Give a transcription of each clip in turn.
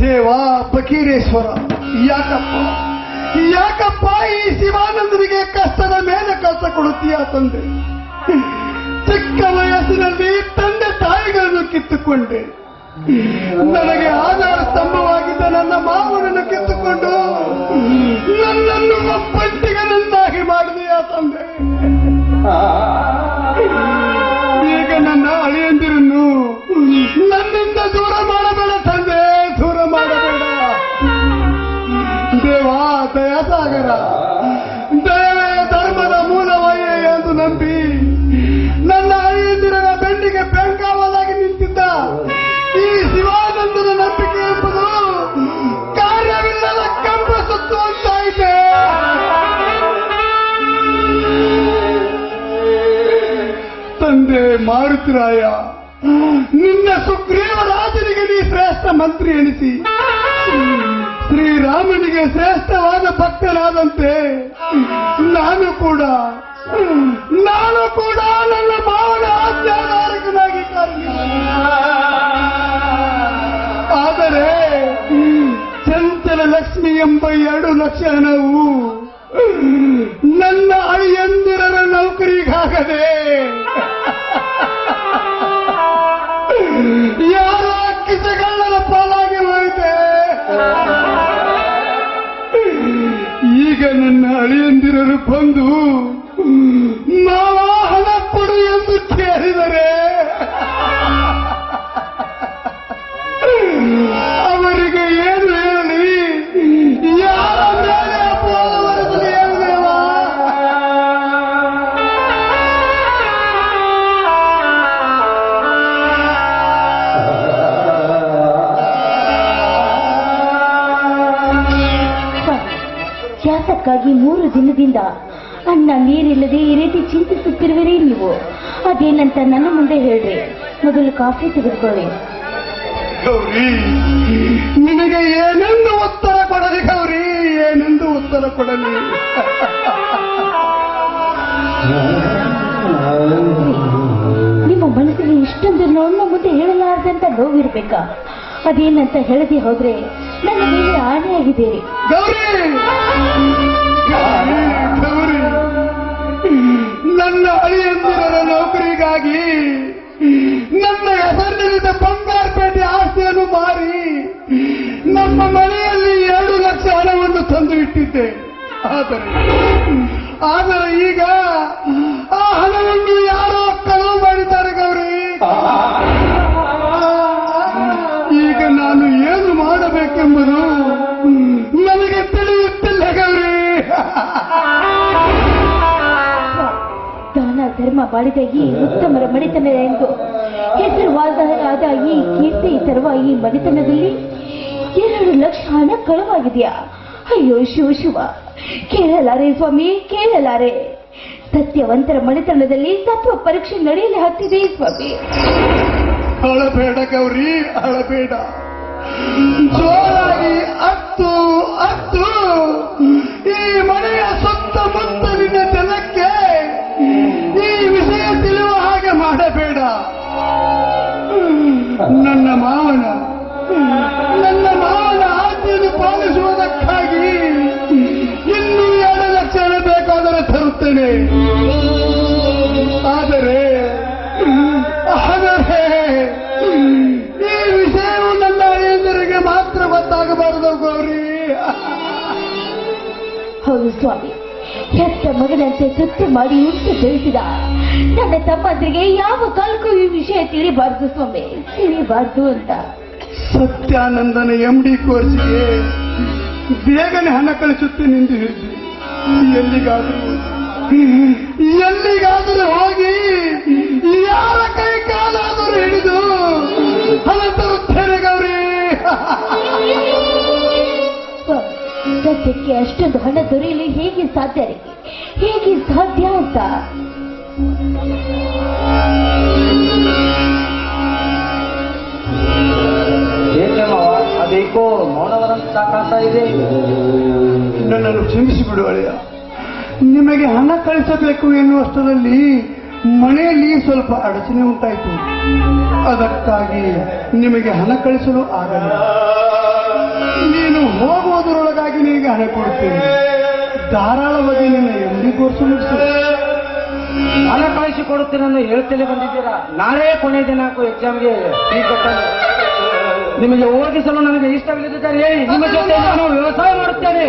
ದೇವ ಫಕೀರೇಶ್ವರ, ಯಾಕಪ್ಪ ಈ ಶಿವಾನಂದನಿಗೆ ಕಷ್ಟದ ಮೇಲೆ ಕಷ್ಟ ಕೊಡುತ್ತೀಯ ತಂದೆ? ಚಿಕ್ಕ ವಯಸ್ಸಿನಲ್ಲಿ ತಂದೆ ತಾಯಿಗಳನ್ನು ಕಿತ್ತುಕೊಂಡೆ. ನನಗೆ ಆಧಾರ ಸ್ತಂಭವಾಗಿದ್ದ ನನ್ನ ಮಾವನನ್ನು ಕಿತ್ತುಕೊಂಡು ನನ್ನನ್ನು ಒಬ್ಬಂಟಿಗನನ್ನಾಗಿ ಮಾಡಿದೆಯಾ ತಂದೆ? ಈಗ ನನ್ನ ಅಳಿಯಂದಿರನ್ನು ನನ್ನಿಂದ ದೂರ ಮಾಡಬೇಡ ತಂದೆ, ದೂರ ಮಾಡಬೇಡ. ದೇವಾ ದಯಾಸಾಗರ, ದಯವೇ ಧರ್ಮದ ಮೂಲವಯ್ಯ ಎಂದು ನಂಬಿ ನನ್ನ ಅಳಿಯಂದಿರನ ಬೆಂಡಿಗೆ ಬೆಂಗಾವಲಾಗಿ ನಿಂತಿದ್ದ ಈ ಶಿವಾನಂದನ ನಂಬಿಕೆ ಎಂಬುದು ಕಾರ್ಯವಿಲ್ಲದ ಕಂಬ ಸುತ್ತುವಂತಾಯಿತೆ. ತಂದೆ ಮಾರುತಿರಾಯ, ನಿನ್ನ ಸುಗ್ರೀವರಾಜನಿಗೆ ನೀ ಶ್ರೇಷ್ಠ ಮಂತ್ರಿ ಎನಿಸಿ ಶ್ರೀರಾಮನಿಗೆ ಶ್ರೇಷ್ಠವಾದ ಭಕ್ತನಾದಂತೆ ನಾನು ಕೂಡ ನನ್ನ ಮಾವನ ಆಜ್ಞಾಧಾರಕನಾಗಿ ಆದರೆ ಚಂಚಲ ಲಕ್ಷ್ಮಿ ಎಂಬ 2 ಲಕ್ಷ ಹಣವು ನನ್ನ ಅಳಿಯಂದಿರರ ನೌಕರಿಗಾಗದೆ ಯಾರ ಕಿಸಗಳ್ಳರ ಪಾಲಾಗಿ ಹೋಯಿತೆ. ಈಗ ನನ್ನ ಅಳಿಯಂದಿರರು ಬಂದು ಮಾವ ಹಣ ಕೊಡು ಎಂದು ಕೇಳಿದರೆ ಅವರಿಗೆ ಏನು ಹೇಳಿ ಯಾರ ಮೇಲೆ ಅಪವಾದ ಬರೆಸಲಿ ಹೇಳುದೇವಾ? ಯಾತಕ್ಕಾಗಿ 3 ದಿನದಿಂದ ಅನ್ನ ನೀರಿಲ್ಲದೆ ಈ ರೀತಿ ಚಿಂತಿಸುತ್ತಿರುವಿರಿ ನೀವು? ಅದೇನಂತ ನನ್ನ ಮುಂದೆ ಹೇಳ್ರಿ. ಮೊದಲು ಕಾಫಿ ತೆಗೆದುಕೊಳ್ಳಿ. ಗೌರಿ, ನಿನಗೆ ಏನೆಂದು ಉತ್ತರ ಕೊಡಲಿ ಗೌರಿ, ಏನೆಂದು ಉತ್ತರ ಕೊಡಲಿ? ನಿಮ್ಮ ಮನಸ್ಸಿಗೆ ಇಷ್ಟೊಂದು ನೋವು ಮುಂದೆ ಹೇಳಲಾರದಂತ ನೋವಿರ್ಬೇಕಾ? ಅದೇನಂತ ಹೇಳದೆ ಹೋದ್ರೆ ನನ್ನ ಮೇಲೆ ಆಣೆಯಾಗಿದ್ದೀರಿ. ಗೌರಿ, ಗೌರಿ, ನನ್ನ ಅಳಿಯಂದಿರರ ನೌಕರಿಗಾಗಿ ನನ್ನ ಹೆಸರಿನಿಂದ ಬಂಗಾರಪೇಟೆ ಆಸ್ತಿಯನ್ನು ಮಾರಿ ನಮ್ಮ ಮನೆಯಲ್ಲಿ 2 ಲಕ್ಷ ಹಣವನ್ನು ತಂದು ಇಟ್ಟಿದ್ದೆ. ಆದರೆ ಈಗ ಆ ಹಣವನ್ನು ಯಾರೋ ಕಳವು ಮಾಡಿದ್ದಾರೆ ಗೌರಿ. ಈಗ ನಾನು ಏನು ಮಾಡಬೇಕೆಂಬುದು ನನಗೆ ತಿಳಿಯುತ್ತಿಲ್ಲ ಗೌರಿ. ದಾನ ಧರ್ಮ ಮಾಡಿದ ಈ ಉತ್ತಮರ ಮನೆತನ ಎಂದು ಹೆಸರುವಾದ ಈ ಕೀರ್ತಿ ತರುವ ಈ ಮನೆತನದಲ್ಲಿ 2 ಲಕ್ಷ ಹಣ ಕಳವಾಗಿದೆಯಾ? ಅಯ್ಯೋ ಶಿವ, ಕೇಳಲಾರೆ ಸ್ವಾಮಿ, ಕೇಳಲಾರೆ. ಸತ್ಯವಂತರ ಮನೆತನದಲ್ಲಿ ಸತ್ವ ಪರೀಕ್ಷೆ ನಡೆಯಲು ಹತ್ತಿದೆ ಸ್ವಾಮಿ. ಅಳಬೇಡ ಗೌರಿ, ಅಳಬೇಡ. ಜೋರಾಗಿ ಅತ್ತು ಈ ಮನೆಯ ಸುತ್ತಮುತ್ತಲಿನ ಜನಕ್ಕೆ ಈ ವಿಷಯ ತಿಳಿಯುವ ಹಾಗೆ ಮಾಡಬೇಡ. ನನ್ನ ಮಾವನ ಆಜ್ಞೆಯನ್ನು ಪಾಲಿಸುವುದಕ್ಕಾಗಿ ಇನ್ನೂ 2 ಲಕ್ಷ ಬೇಕಾದರೆ ತರುತ್ತೇನೆ. ಆದರೆ ಈ ವಿಷಯವು ನನ್ನ ಅಳಿಯಂದಿರಿಗೆ ಮಾತ್ರ ಗೊತ್ತಾಗಬಾರದು ಗೌರಿ. ಹೌದು ಸ್ವಾಮಿ, ಹೆತ್ತ ಮಗನಂತೆ ಸತ್ಯ ಮಾಡಿ ಉಂಟು ಬೆಳೆಸಿದ ನನ್ನ ತಮ್ಮಂದಿರಿಗೆ ಯಾವ ಕಾಲಕ್ಕೂ ಈ ವಿಷಯ ತಿಳಿಬಾರದು ಸ್ವಾಮಿ, ತಿಳಿಬಾರದು ಅಂತ. ಸತ್ಯಾನಂದನ MD ಕೋರ್ಸ್ಗೆ ಬೇಗನೆ ಹಣ ಕಳಿಸುತ್ತೇನೆ ಎಂದು ಹೇಳಿದ್ದೆ. ಎಲ್ಲಿಗಾದರೂ ಹೋಗಿ ಯಾರ ಕೈ ಕಾಲಾದರೂ ಹಿಡಿದು ಹಣ ತರುತ್ತೇನೆ ಗೌರಿ. ಸದ್ಯಕ್ಕೆ ಅಷ್ಟೊಂದು ಹಣ ದೊರೆಯಲು ಹೇಗೆ ಸಾಧ್ಯ ಅಂತ? ಅದೇಕೋ ಮೌನವರಂತ ಕಾಣ್ತಾ ಇದೆ. ನನ್ನನ್ನು ಕ್ಷಮಿಸಿಬಿಡು ಅಳಿಯ. ನಿಮಗೆ ಹಣ ಕಳಿಸಬೇಕು ಎನ್ನುವಷ್ಟರಲ್ಲಿ ಮನೆಯಲ್ಲಿ ಸ್ವಲ್ಪ ಅಡಚಣೆ ಉಂಟಾಯಿತು. ಅದಕ್ಕಾಗಿ ನಿಮಗೆ ಹಣ ಕಳಿಸಲು ಆಗಲಿಲ್ಲ. ಹೋಗುವುದರೊಳಗಾಗಿ ನಿನಗೆ ಹಣ ಕೊಡುತ್ತೇನೆ. ಧಾರಾಳವಾಗಿ ನಿನ್ನ ಎಂಬಿ ಕೋರ್ಸು ಮುಗಿಸು. ಹಣ ಕಳಿಸಿಕೊಡುತ್ತೇನೆ ಹೇಳ್ತೇನೆ ಬಂದಿದ್ದೀರಾ. ನಾಳೆ ಕೊನೆಯ ದಿನಾಂಕ ಎಕ್ಸಾಮ್ಗೆ ಫೀಸ್ ಕಟ್ಟಲು. ನಿಮಗೆ ಓದಿಸಲು ನನಗೆ ಇಷ್ಟವಿಲ್ಲದಿದ್ದರೆ ಹೇಳಿ, ನಿಮ್ಮ ಜೊತೆ ನಾನು ವ್ಯವಸಾಯ ಮಾಡುತ್ತೇನೆ.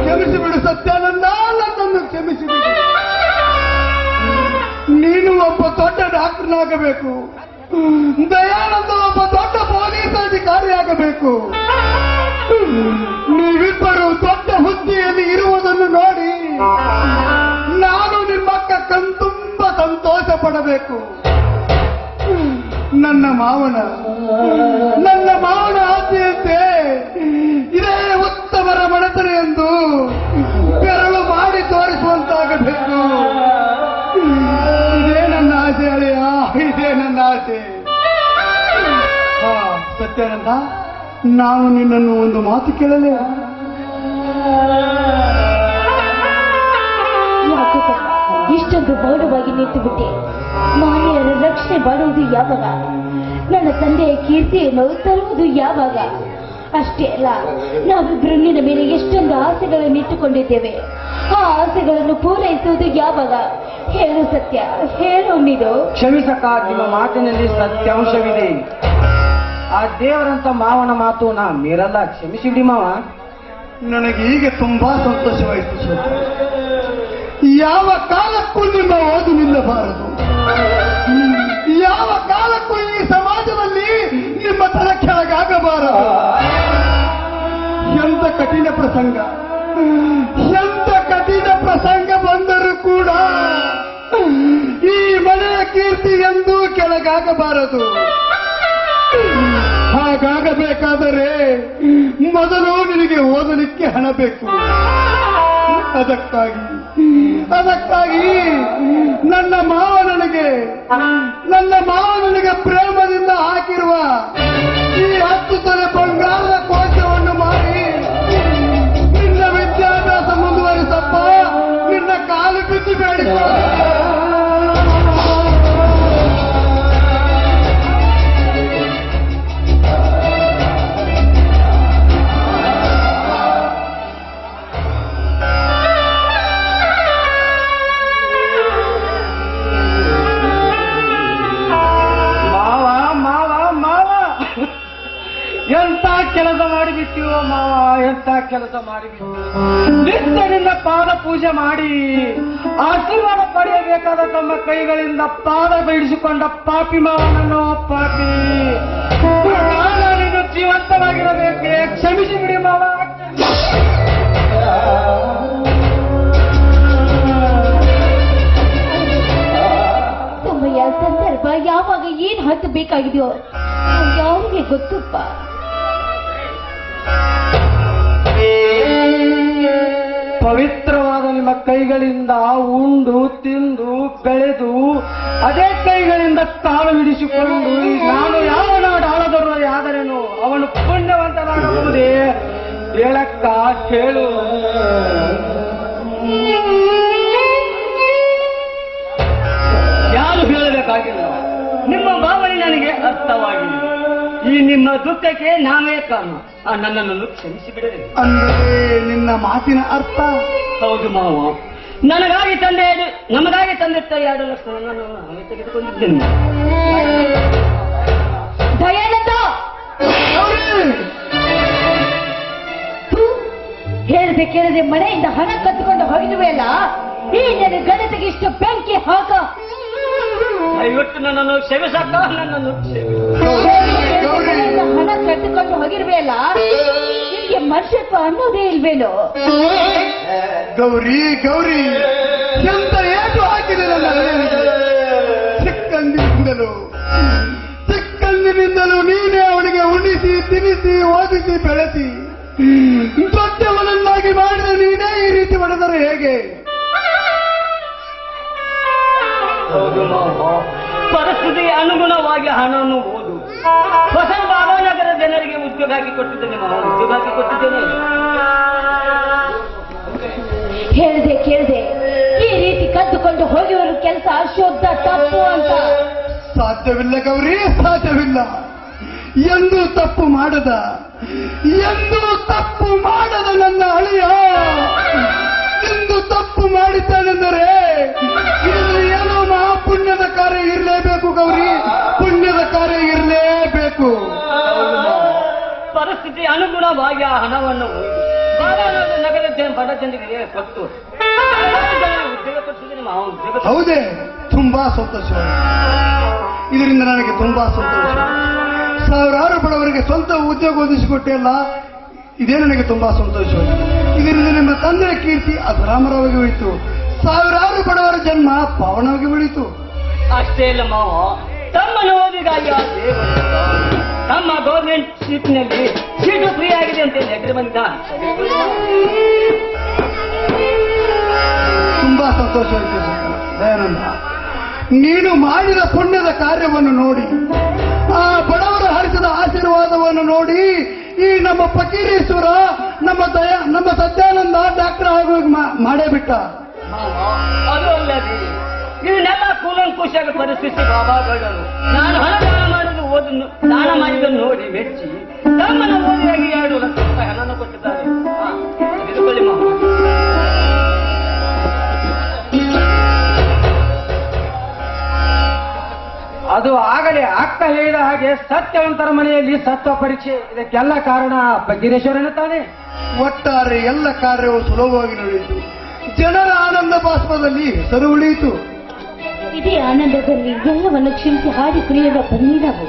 ಕ್ಷಮಿಸಿಬಿಡು ಸತ್ಯಾನಂದ, ನನ್ನನ್ನು ಕ್ಷಮಿಸಿಬಿಡು. ನೀನು ಒಬ್ಬ ದೊಡ್ಡ ಡಾಕ್ಟರ್ನಾಗಬೇಕು, ದಯಾನಂದ ಒಬ್ಬ ದೊಡ್ಡ ಪೊಲೀಸ್ ಅಧಿಕಾರಿಯಾಗಬೇಕು. ನೀವಿಬ್ಬರು ದೊಡ್ಡ ಹುದ್ದೆಯಲ್ಲಿ ಇರುವುದನ್ನು ನೋಡಿ ನಾನು ನಿಮ್ಮಕ್ಕ ಕಣ್ತುಂಬ ಸಂತೋಷ ಪಡಬೇಕು. ನನ್ನ ಮಾವನ ಆಸೆಯಂತೆ ಇದೇ ಉತ್ತಮರ ಮನೆತನ ಎಂದು ಬೆರಳು ಮಾಡಿ ತೋರಿಸುವಂತಾಗಬೇಕು. ಇದೇ ನನ್ನ ಆಸೆ ಅಳೆಯ, ಇದೇ ನನ್ನ ಆಸೆ. ಸತ್ಯಾನಂದ, ನಾನು ನಿನ್ನನ್ನು ಒಂದು ಮಾತು ಕೇಳಲೇ? ಯಾಕಪ್ಪ ಇಷ್ಟೊಂದು ಮೌನವಾಗಿ ನಿಂತು ಬಿಟ್ಟೆ? ಮಾನ್ಯರ ರಕ್ಷಣೆ ಮಾಡುವುದು ಯಾವಾಗ? ನನ್ನ ತಂದೆಯ ಕೀರ್ತಿಯನ್ನು ತರುವುದು ಯಾವಾಗ? ಅಷ್ಟೇ ಅಲ್ಲ, ನಾವಿಬ್ರು ನಿನ್ನ ಮೇಲೆ ಎಷ್ಟೊಂದು ಆಸೆಗಳನ್ನು ಇಟ್ಟುಕೊಂಡಿದ್ದೇವೆ. ಆ ಆಸೆಗಳನ್ನು ಪೂರೈಸುವುದು ಯಾವಾಗ? ಹೇಳು ಸತ್ಯ, ಹೇಳು ನೀನು. ಕ್ಷಮಿಸಕ್ಕ, ನಿಮ್ಮ ಮಾತಿನಲ್ಲಿ ಸತ್ಯಾಂಶವಿದೆ. ಆ ದೇವರಂತ ಮಾವನ ಮಾತು ನಾ ಮೀರಲ್ಲ. ಕ್ಷಮಿಸಿಬಿಡಿ ಮಾವ. ನನಗೆ ಈಗ ತುಂಬಾ ಸಂತೋಷವಾಯಿತು ಸರ್. ಯಾವ ಕಾಲಕ್ಕೂ ನಿಮ್ಮ ಓದು ನಿಲ್ಲಬಾರದು. ಯಾವ ಕಾಲಕ್ಕೂ ಈ ಸಮಾಜದಲ್ಲಿ ನಿಮ್ಮ ತಲೆ ಕೆಳಗಾಗಬಾರದು. ಎಂತ ಕಠಿಣ ಪ್ರಸಂಗ, ಎಂತ ಕಠಿಣ ಪ್ರಸಂಗ ಬಂದರೂ ಕೂಡ ಈ ಮನೆಯ ಕೀರ್ತಿ ಎಂದೂ ಕೆಳಗಾಗಬಾರದು. ಹಾಗಾಗಬೇಕಾದರೆ ಮೊದಲು ನಿನಗೆ ಓದಲಿಕ್ಕೆ ಹಣ ಬೇಕು. ಅದಕ್ಕಾಗಿ ನನ್ನ ಮಾವ ನನಗೆ ಪ್ರೇಮದಿಂದ ಹಾಕಿರುವ ಈ 10 ತೊಲೆ ಬಂಗಾರದ ಕೋಶವನ್ನು ಮಾಡಿ ನಿನ್ನ ವಿದ್ಯಾಭ್ಯಾಸ ಮುಂದುವರಿಸಪ್ಪ, ನಿನ್ನ ಕಾಲು ಬಿದ್ದು ಬೇಡ. ಎಂತ ಕೆಲಸ ಮಾಡಿಬಿಟ್ಟಿವೋ ಮಾವ, ಎಂತ ಕೆಲಸ ಮಾಡಿಬಿಟ್ಟು. ನಿತ್ಯ ನಿನ್ನ ಪಾದ ಪೂಜೆ ಮಾಡಿ ಆಶೀರ್ವಾದ ಪಡೆಯಬೇಕಾದ ತಮ್ಮ ಕೈಗಳಿಂದ ಪಾದ ಬೀಳಿಸಿಕೊಂಡ ಪಾಪಿ ಮಾವನನ್ನು ಪಾಪಿ. ನೀನು ಜೀವಂತವಾಗಿರಬೇಕೆ? ಕ್ಷಮಿಸಿ ಬಿಡಿ ಮಾವ. ಸಮಯ ಸಂದರ್ಭ ಯಾವಾಗ ಏನ್ ಹತ್ತು ಬೇಕಾಗಿದೆಯೋ ಯಾರಿಗೆ ಗೊತ್ತಪ್ಪ. ಪವಿತ್ರವಾದ ನಿಮ್ಮ ಕೈಗಳಿಂದ ಉಂಡು ತಿಂದು ಬೆಳೆದು ಅದೇ ಕೈಗಳಿಂದ ಕಾಲು ಹಿಡಿಸಿಕೊಂಡು ನಾನು ಯಾವ ನಾಡು ಆಳದರು ಯಾದರೇನು ಅವನು ಪುಣ್ಯವಂತನಾಗಬಹುದೇ? ಹೇಳಕ್ಕ, ಕೇಳು. ಯಾರು ಹೇಳಬೇಕಾಗಿಲ್ಲ. ನಿಮ್ಮ ಭಾವನೆ ನನಗೆ ಅರ್ಥವಾಗಿದೆ. ಈ ನಿಮ್ಮ ದುಃಖಕ್ಕೆ ನಾವೇ ಕಾರಣ. ನನ್ನನ್ನು ಕ್ಷಮಿಸಿ ಬಿಡಲಿ. ಅಂದರೆ ನಿನ್ನ ಮಾತಿನ ಅರ್ಥ? ಹೌದು ಮಾವ, ನಮಗಾಗಿ ತಂದಿಟ್ಟ 2 ಲಕ್ಷ ನಾವೇ ತೆಗೆದುಕೊಂಡಿದ್ದೇನೆ. ದಯಾನಂದ, ಹೇಳದೆ ಕೇಳದೆ ಮನೆಯಿಂದ ಹಣ ಕದ್ದುಕೊಂಡು ಹೋಗಿರುವೆಲ್ಲ, ಈ ನನ್ನ ಗಣತಿಗೆ ಇಷ್ಟು ಬೆಂಕಿ ಹಾಕ. ದಯವಿಟ್ಟು ನನ್ನನ್ನು ಕ್ಷಮಿಸಕ್ಕ, ನನ್ನನ್ನು ಹಣ ಕದ್ದುಕೊಂಡು ಹೋಗಿರುವೆಲ್ಲ, ನಿಮಗೆ ಮನುಷ್ಯತ್ವ ಅನ್ನೋದೇ ಇಲ್ವೇನೋ? ಗೌರಿ ಎಂತ ಏಟು ಹಾಕಿದೆ ನನ್ನ ಹಣೆಗೆ. ಚಿಕ್ಕಂದಿನಿಂದಲೂ ನೀನೇ ಅವನಿಗೆ ಉಣಿಸಿ ತಿನ್ನಿಸಿ ಓದಿಸಿ ಬೆಳೆಸಿ ದೊಡ್ಡವನನ್ನಾಗಿ ಮಾಡಿದ ನೀನೇ ಈ ರೀತಿ ಮಾಡಿದರೆ ಹೇಗೆ? ಪರಿಸ್ಥಿತಿಗೆ ಅನುಗುಣವಾಗಿ ಹಣವನ್ನು ಓದು. ಹೊಸ ಬಾಬಾನಗರ ಜನರಿಗೆ ಉದ್ಯೋಗ ಹಾಕಿ ಕೊಟ್ಟಿದ್ದೇನೆ ಮಾವ, ಉದ್ಯೋಗ ಹಾಕಿ ಕೊಟ್ಟಿದ್ದೇನೆ. ಹೇಳ್ದೆ ಕೇಳ್ದೆ ಈ ರೀತಿ ಕದ್ದುಕೊಂಡು ಹೋಗಿರುವ ಕೆಲಸ ಶುದ್ಧ ತಪ್ಪು ಅಂತ. ಸಾಧ್ಯವಿಲ್ಲ ಗೌರಿ, ಸಾಧ್ಯವಿಲ್ಲ. ಎಂದೂ ತಪ್ಪು ಮಾಡದ ನನ್ನ ಅಳಿಯ ಎಂದು ತಪ್ಪು ಮಾಡಿದ್ದಾನೆಂದರೆ ಇದರಲ್ಲಿ ಏನೋ ಮಹಾಪುಣ್ಯದ ಕಾರ್ಯ ಇರಲೇಬೇಕು ಗೌರಿ, ಪುಣ್ಯದ ಕಾರ್ಯ ಇರಲೇಬೇಕು. ಪರಿಸ್ಥಿತಿ ಅನುಗುಣವಾಗಿ ಆ ಹಣವನ್ನು ನಗರದ ಬಡ ಜನರಿಗೆ ಕೊಟ್ಟು ಉದ್ಯೋಗ ಕೊಡ್ತಿದ್ದೀನಿ ಮಾವ, ಉದ್ಯೋಗ. ಹೌದೇ, ತುಂಬಾ ಸಂತೋಷ. ಇದರಿಂದ ನನಗೆ ತುಂಬಾ ಸಂತೋಷ. ಸಾವಿರಾರು ಬಡವರಿಗೆ ಸ್ವಂತ ಉದ್ಯೋಗ ಒದಗಿಸಿಕೊಟ್ಟೆ ಅಲ್ಲ, ಇದೇ ನನಗೆ ತುಂಬಾ ಸಂತೋಷ. ಇದರಿಂದ ನಿಮ್ಮ ತಂದೆಯ ಕೀರ್ತಿ ಅಧರಾಮರವಾಗಿ ಹೋಯಿತು, ಸಾವಿರಾರು ಬಡವರ ಜನ್ಮ ಪಾವನವಾಗಿ ಉಳಿಯಿತು. ಅಷ್ಟೇ ಇಲ್ಲ ಮಾವ, ತಮ್ಮ ಓದಿಗಾಗಿ ಆ ದೇವರು ತಮ್ಮ ಗೌರ್ಮೆಂಟ್ ಸೀಟ್ನಲ್ಲಿ ಸೀಟು ಫ್ರೀ ಆಗಿದೆ ಅಂತ ಲೆಟರ್ ಬಂದ. ತುಂಬಾ ಸಂತೋಷವಾಯಿತು ದಯಾನಂದ. ನೀನು ಮಾಡಿದ ಪುಣ್ಯದ ಕಾರ್ಯವನ್ನು ನೋಡಿ, ಆ ಬಡವರ ಹರಿಸಿದ ಆಶೀರ್ವಾದವನ್ನು ನೋಡಿ ಈ ನಮ್ಮ ಫಕೀರೇಶ್ವರ ನಮ್ಮ ಸತ್ಯಾನಂದ ಡಾಕ್ಟರ್ ಆಗುವಾಗ ಮಾಡೇ ಬಿಟ್ಟ. ಅದು ಅಲ್ಲದೆ ಇದನ್ನೆಲ್ಲ ಕೂಲಂಕುಷಾಗ ಪರಿಸ್ಥಿತಿ ಬಾಬಾಗಳು ನಾನು ಹಣ ದಾನ ಮಾಡೋದು ದಾನ ಮಾಡಿದ್ದನ್ನು ನೋಡಿ ಮೆಚ್ಚಿ ತಮ್ಮನ್ನು ಓದಿಯಾಗಿ 2 ಲಕ್ಷ ರೂಪಾಯಿ ಹಣವನ್ನು ಕೊಟ್ಟಿದ್ದಾರೆ. ತೆಗೆದುಕೊಳ್ಳಿ ಮಾವ. ಅದು ಆಗಲೇ ಅಕ್ಕ ಹೇಳಿದ ಹಾಗೆ ಸತ್ಯವಂತರ ಮನೆಯಲ್ಲಿ ಸತ್ವ ಪರೀಕ್ಷೆ, ಇದಕ್ಕೆಲ್ಲ ಕಾರಣ ಫಕೀರೇಶ್ವರನ ತಾನೆ. ಒಟ್ಟಾರೆ ಎಲ್ಲ ಕಾರ್ಯವು ಸುಲಭವಾಗಿ ನಡೆಯಿತು, ಜನರ ಆನಂದ ಬಾಷ್ಪದಲ್ಲಿ ಹೆಸರು ಉಳಿಯಿತು. ಇದೇ ಆನಂದದಲ್ಲಿ ಎಲ್ಲವನ್ನು ಕ್ಷಮಿಸಿ ಹಾಡಿ ಕುಣಿಯೋಣ ಬನ್ನಿ ನಾವು.